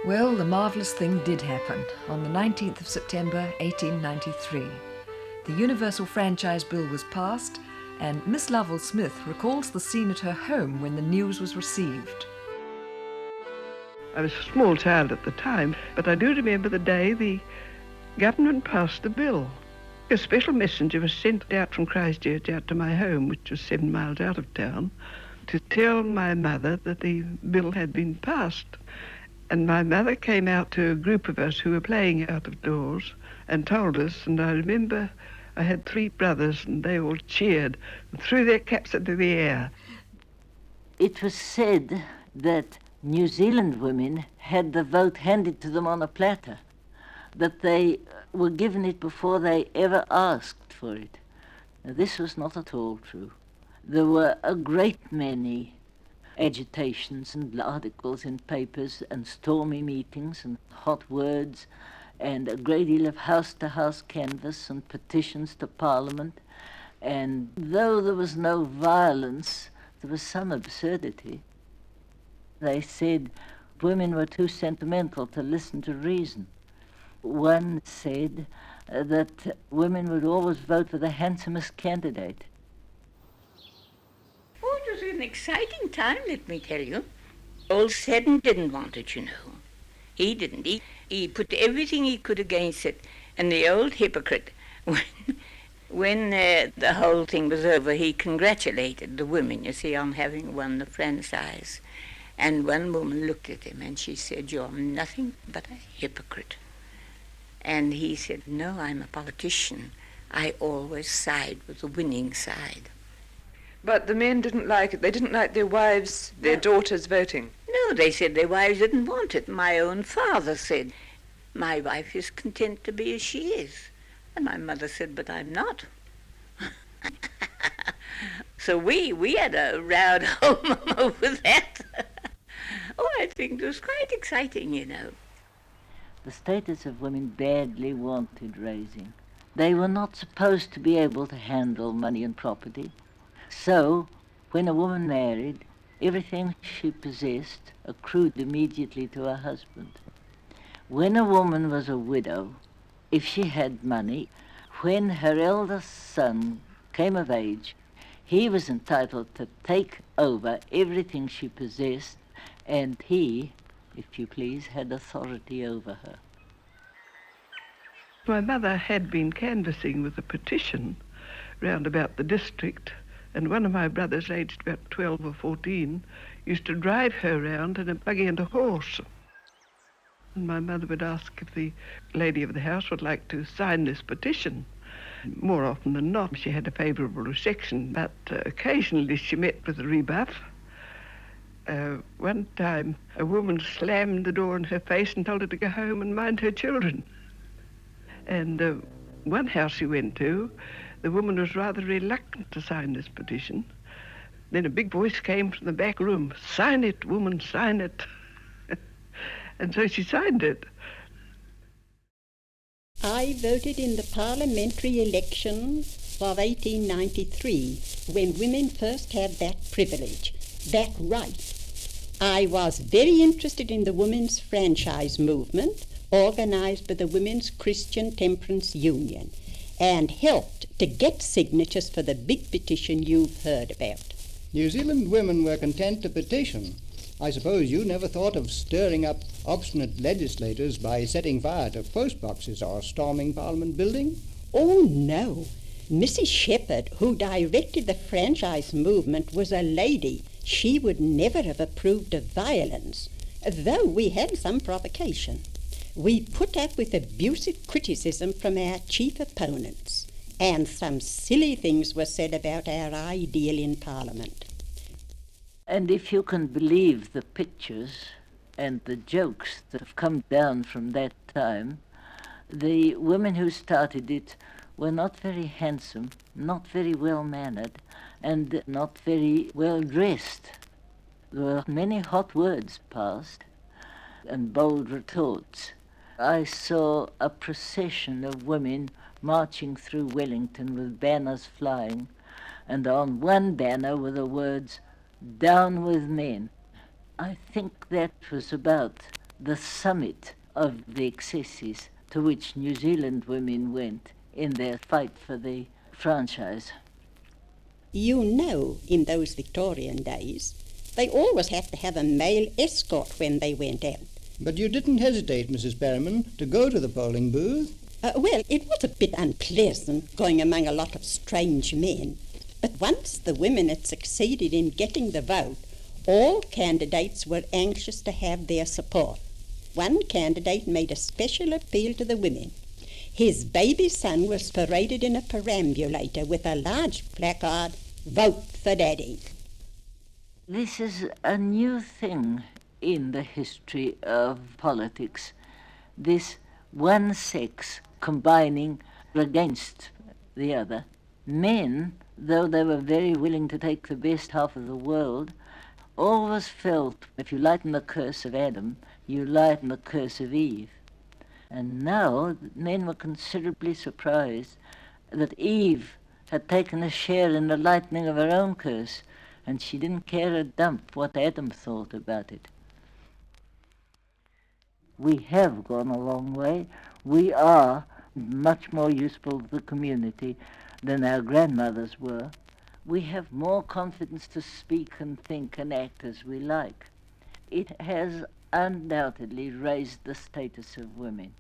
Well, the marvellous thing did happen on the 19th of September 1893. The Universal Franchise Bill was passed, and Miss Lovell Smith recalls the scene at her home when the news was received. I was a small child at the time, but I do remember the day the government passed the bill. A special messenger was sent out from Christchurch out to my home, which was 7 miles out of town, to tell my mother that the bill had been passed. And my mother came out to a group of us who were playing out of doors and told us, and I remember I had 3 brothers and they all cheered and threw their caps into the air. It was said that New Zealand women had the vote handed to them on a platter, that they were given it before they ever asked for it. Now, this was not at all true. There were a great many agitations and articles in papers and stormy meetings and hot words and a great deal of house-to-house canvass and petitions to Parliament. And though there was no violence, there was some absurdity. They said women were too sentimental to listen to reason. One said that women would always vote for the handsomest candidate. Oh, it was an exciting time, let me tell you. Old Seddon didn't want it, you know. He didn't. He put everything he could against it. And the old hypocrite, when the whole thing was over, he congratulated the women, you see, on having won the franchise. And one woman looked at him and she said, "You're nothing but a hypocrite." And he said, "No, I'm a politician. I always side with the winning side." But the men didn't like it. They didn't like their wives, their daughters voting. No, they said their wives didn't want it. My own father said, "My wife is content to be as she is." And my mother said, "But I'm not." So we had a row at home over that. Oh, I think it was quite exciting, you know. The status of women badly wanted raising. They were not supposed to be able to handle money and property. So, when a woman married, everything she possessed accrued immediately to her husband. When a woman was a widow, if she had money, when her eldest son came of age, he was entitled to take over everything she possessed, and he, if you please, had authority over her. My mother had been canvassing with a petition round about the district, and one of my brothers, aged about 12 or 14, used to drive her round in a buggy and a horse. And my mother would ask if the lady of the house would like to sign this petition. More often than not, she had a favourable reception, but occasionally she met with a rebuff. One time, a woman slammed the door in her face and told her to go home and mind her children. And one house she went to, the woman was rather reluctant to sign this petition. Then a big voice came from the back room, "Sign it, woman, sign it." And so she signed it. I voted in the parliamentary elections of 1893, when women first had that privilege, that right. I was very interested in the women's franchise movement, organised by the Women's Christian Temperance Union, and helped to get signatures for the big petition you've heard about. New Zealand women were content to petition. I suppose you never thought of stirring up obstinate legislators by setting fire to post boxes or storming Parliament building? Oh, no. Mrs. Shepherd, who directed the franchise movement, was a lady. She would never have approved of violence, though we had some provocation. We put up with abusive criticism from our chief opponents, and some silly things were said about our ideal in Parliament. And if you can believe the pictures and the jokes that have come down from that time, the women who started it were not very handsome, not very well-mannered, and not very well-dressed. There were many hot words passed and bold retorts. I saw a procession of women marching through Wellington with banners flying, and on one banner were the words, "Down with men." I think that was about the summit of the excesses to which New Zealand women went in their fight for the franchise. You know, in those Victorian days, they always had to have a male escort when they went out. But you didn't hesitate, Mrs. Perriman, to go to the polling booth. Well, it was a bit unpleasant going among a lot of strange men. But once the women had succeeded in getting the vote, all candidates were anxious to have their support. One candidate made a special appeal to the women. His baby son was paraded in a perambulator with a large placard, "Vote for Daddy." This is a new thing in the history of politics, this one sex combining against the other. Men, though they were very willing to take the best half of the world, always felt if you lighten the curse of Adam, you lighten the curse of Eve. And now men were considerably surprised that Eve had taken a share in the lightening of her own curse, and she didn't care a dump what Adam thought about it. We have gone a long way. We are much more useful to the community than our grandmothers were. We have more confidence to speak and think and act as we like. It has undoubtedly raised the status of women.